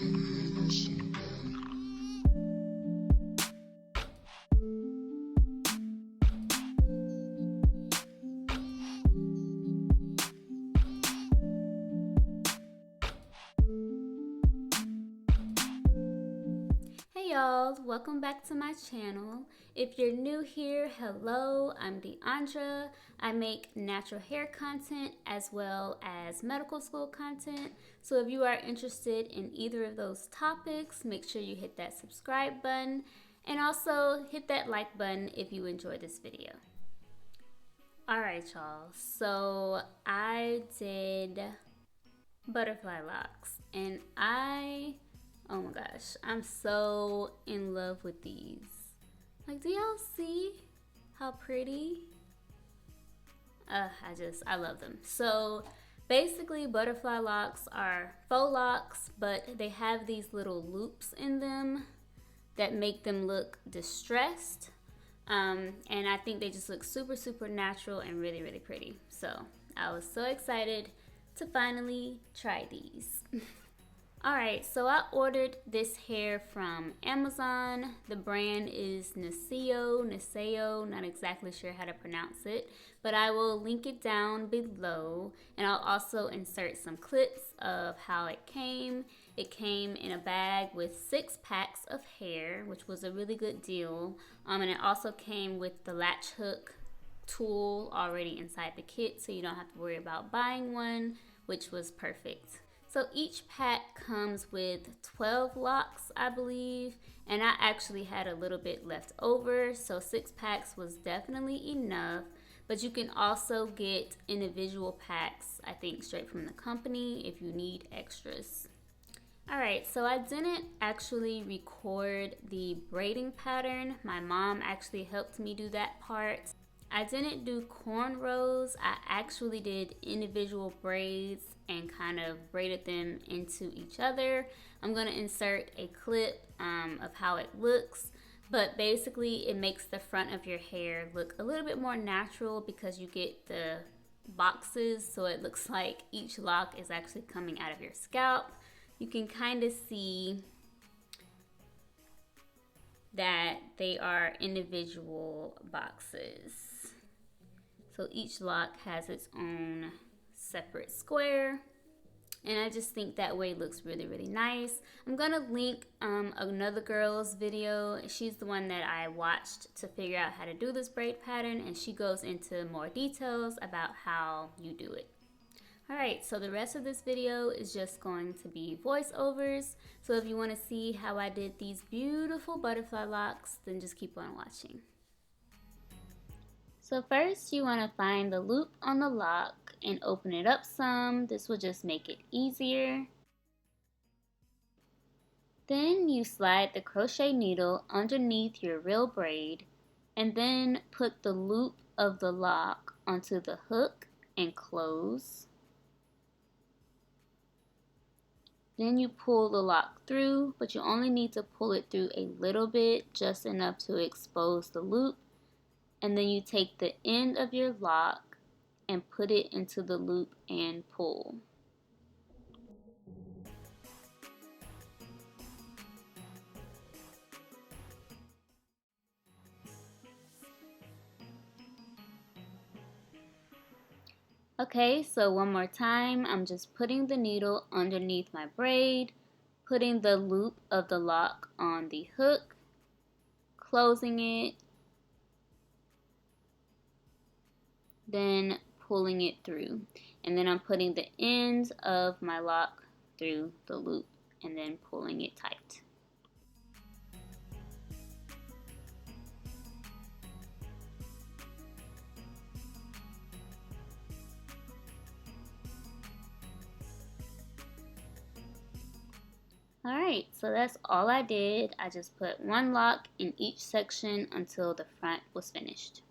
Hey y'all, welcome back to my channel. If you're new here, hello, I'm Deandra. I make natural hair content as well as medical school content. So if you are interested in either of those topics, make sure you hit that subscribe button and also hit that like button if you enjoyed this video. Alright y'all, so I did butterfly locks and oh my gosh, I'm so in love with these. Like, do y'all see how pretty? I love them. So basically butterfly locks are faux locks, but they have these little loops in them that make them look distressed. And I think they just look super natural and really pretty. So I was so excited to finally try these. Alright, so I ordered this hair from Amazon. The brand is Naseo, not exactly sure how to pronounce it, but I will link it down below, and I'll also insert some clips of how it came. It came in a bag with 6 packs of hair, which was a really good deal, and it also came with the latch hook tool already inside the kit, so you don't have to worry about buying one, which was perfect. So each pack comes with 12 locks, I believe, and I actually had a little bit left over, so 6 packs was definitely enough, but you can also get individual packs, I think, straight from the company if you need extras. Alright, so I didn't actually record the braiding pattern. My mom actually helped me do that part. I didn't do cornrows. I actually did individual braids and kind of braided them into each other. I'm going to insert a clip of how it looks, but basically it makes the front of your hair look a little bit more natural because you get the boxes, so it looks like each lock is actually coming out of your scalp. You can kind of see that they are individual boxes. So each lock has its own separate square, and I just think that way looks really nice. I'm gonna link another girl's video. She's the one that I watched to figure out how to do this braid pattern, and she goes into more details about how you do it. Alright, so the rest of this video is just going to be voiceovers. So if you want to see how I did these beautiful butterfly locks, then just keep on watching. So first you want to find the loop on the lock and open it up some. This will just make it easier. Then you slide the crochet needle underneath your real braid and then put the loop of the lock onto the hook and close. Then you pull the lock through, but you only need to pull it through a little bit, just enough to expose the loop. And then you take the end of your lock and put it into the loop and pull. Okay, so one more time, I'm just putting the needle underneath my braid, putting the loop of the lock on the hook, closing it, then pulling it through, and then I'm putting the ends of my lock through the loop and then pulling it tight. Alright, so that's all I did. I just put one lock in each section until the front was finished.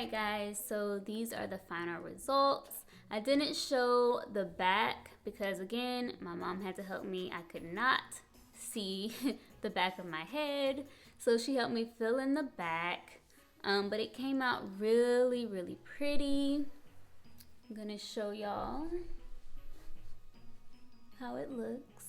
Alright guys, so these are the final results. I didn't show the back because again, my mom had to help me. I could not see the back of my head, so she helped me fill in the back. But it came out really, really pretty. I'm gonna show y'all how it looks.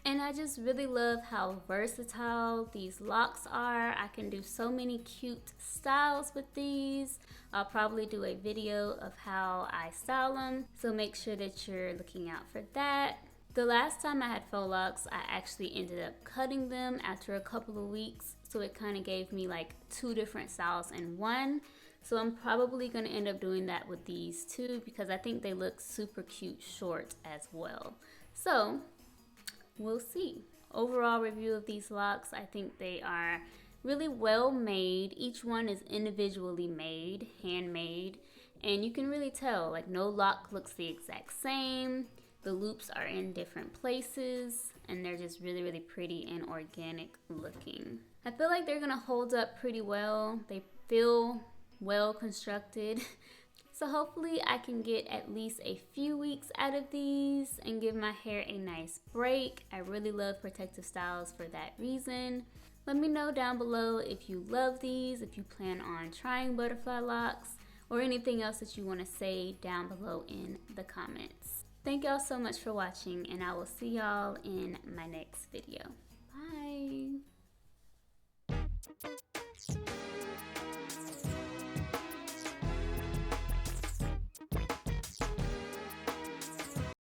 And I just really love how versatile these locks are. I can do so many cute styles with these. I'll probably do a video of how I style them, so make sure that you're looking out for that. The last time I had faux locks, I actually ended up cutting them after a couple of weeks, so it kind of gave me like 2 different styles in one. So I'm probably going to end up doing that with these too, because I think they look super cute short as well. So we'll see. Overall review of these locks, I think they are really well made. Each one is individually made, handmade, and you can really tell, like, no lock looks the exact same. The loops are in different places, and they're just really, really pretty and organic looking. I feel like they're gonna hold up pretty well. They feel well constructed. So hopefully I can get at least a few weeks out of these and give my hair a nice break. I really love protective styles for that reason. Let me know down below if you love these, if you plan on trying butterfly locks, or anything else that you want to say down below in the comments. Thank y'all so much for watching, and I will see y'all in my next video.